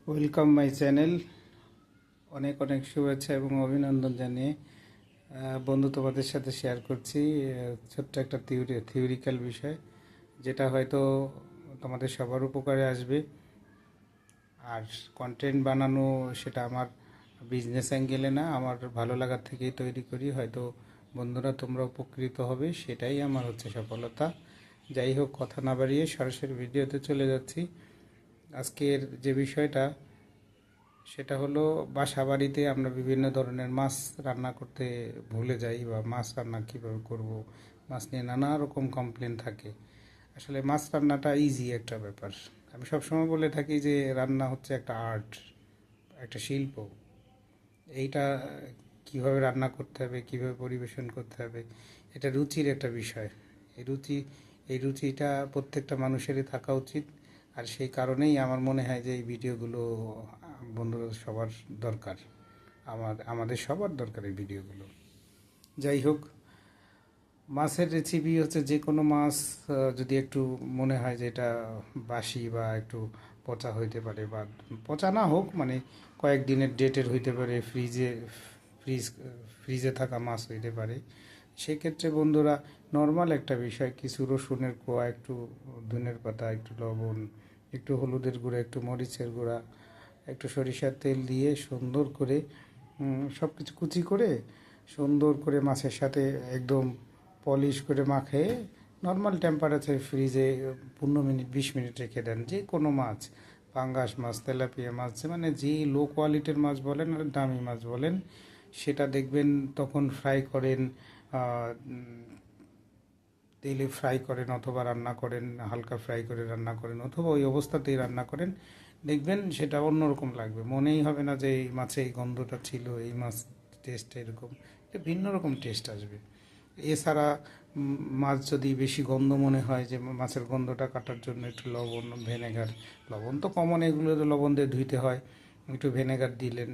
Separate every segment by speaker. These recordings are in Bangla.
Speaker 1: Welcome my channel. অনেক অনেক শুভেচ্ছা এবং অভিনন্দন জানিয়ে বন্ধু তোমাদের সাথে শেয়ার করছি ছোট্ট একটা থিওরিক্যাল বিষয়, যেটা হয়তো তোমাদের সবার উপকারে আসবে। আর কন্টেন্ট বানানো সেটা আমার বিজনেস অ্যাঙ্গেলে না, আমার ভালো লাগার থেকেই তৈরি করি। হয়তো বন্ধুরা তোমরা উপকৃত হবে, সেটাই আমার হচ্ছে সফলতা। যাই হোক, কথা না বাড়িয়ে সরাসরি ভিডিওতে চলে যাচ্ছি। আজকের যে বিষয়টা সেটা হলো, বাসা বাড়িতে আমরা বিভিন্ন ধরনের মাছ রান্না করতে ভুলে যাই, বা মাছ রান্না কীভাবে করব, মাছ নিয়ে নানা রকম কমপ্লেন থাকে। আসলে মাছ রান্নাটা ইজি একটা ব্যাপার। আমি সবসময় বলে থাকি যে রান্না হচ্ছে একটা আর্ট, একটা শিল্প। এইটা কিভাবে রান্না করতে হবে, কিভাবে পরিবেশন করতে হবে, এটা রুচির একটা বিষয়। এই রুচি এই রুচিটা প্রত্যেকটা মানুষেরই থাকা উচিত। আর সেই কারণেই আমার মনে হয় যে এই ভিডিওগুলো বন্ধুরা সবার দরকার, আমাদের সবার দরকার এই ভিডিওগুলো। যাই হোক, মাছের রেসিপি হচ্ছে যে কোনো মাছ যদি একটু মনে হয় যে এটা বাসি বা একটু পচা হইতে পারে, বা পচা না হোক, মানে কয়েকদিনের ডেটের হইতে পারে, ফ্রিজে থাকা মাছ হইতে পারে, সেক্ষেত্রে বন্ধুরা নর্মাল একটা বিষয়, কিছু রসুনের কোয়া, একটু ধনের পাতা, একটু লবণ, একটু হলুদের গুঁড়া, একটু মরিচের গুঁড়া, একটু সরিষার তেল দিয়ে সুন্দর করে সব কিছু কুচি করে সুন্দর করে মাছের সাথে একদম পলিশ করে মাখিয়ে নর্মাল টেম্পারেচার ফ্রিজে 15 মিনিট 20 মিনিট রেখে দেন। যে কোনো মাছ, পাঙ্গাস মাছ, তেলাপিয়া মাছ, মানে যে লো কোয়ালিটির মাছ বলেন আর দামি মাছ বলেন, সেটা দেখবেন তখন ফ্রাই করেন, তেলে ফ্রাই করেন অথবা রান্না করেন, হালকা ফ্রাই করে রান্না করেন অথবা ওই অবস্থাতেই রান্না করেন, দেখবেন সেটা অন্যরকম লাগবে। মনেই হবে না যে এই মাছে এই গন্ধটা ছিল, এই মাছ টেস্ট এরকম, এটা ভিন্ন রকম টেস্ট আসবে। এছাড়া মাছ যদি বেশি গন্ধ মনে হয়, যে মাছের গন্ধটা কাটার জন্য একটু লবণ, ভিনেগার, লবণ তো কমন, এগুলো তো লবণ দিয়ে ধুইতে হয়, একটু ভিনেগার দিলেন,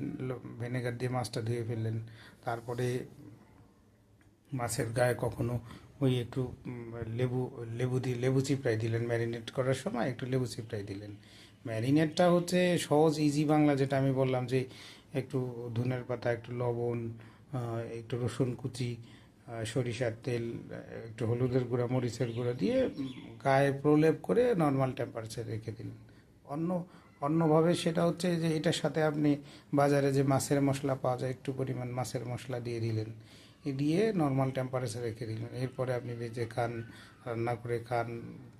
Speaker 1: ভিনেগার দিয়ে মাছটা ধুয়ে ফেললেন। তারপরে মাছের গায়ে কখনো ওই একটু লেবু লেবু দিয়ে লেবু চিপড়াই দিলেন, ম্যারিনেট করার সময় একটু লেবু চিপড়াই দিলেন। ম্যারিনেটটা হচ্ছে সহজ ইজি বাংলা, যেটা আমি বললাম, যে একটু ধনের পাতা, একটু লবণ, একটু রসুন কুচি, সরিষার তেল, একটু হলুদের গুঁড়া, মরিচের গুঁড়া দিয়ে গায়ে প্রলেপ করে নর্মাল টেম্পারেচার রেখে দিলেন। অন্য অন্যভাবে সেটা হচ্ছে যে এটার সাথে আপনি বাজারে যে মাছের মশলা পাওয়া যায়, একটু পরিমাণ মাছের মশলা দিয়ে দিলেন, দিয়ে নর্মাল টেম্পারেচার রেখে দিলেন। এরপরে আপনি ভেজে খান, রান্না করে খান,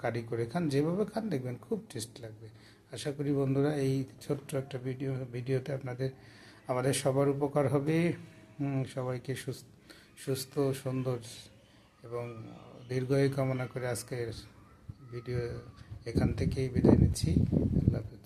Speaker 1: কারি করে খান, যেভাবে খান দেখবেন খুব টেস্ট লাগবে। আশা করি বন্ধুরা এই ছোট্ট একটা ভিডিওতে আমাদের সবার উপকার হবে। সবাইকে সুস্থ, সুন্দর এবং দীর্ঘায়ু কামনা করে আজকের ভিডিও এখান থেকেই বিদায় নিচ্ছি। আল্লাহ হাফেজ।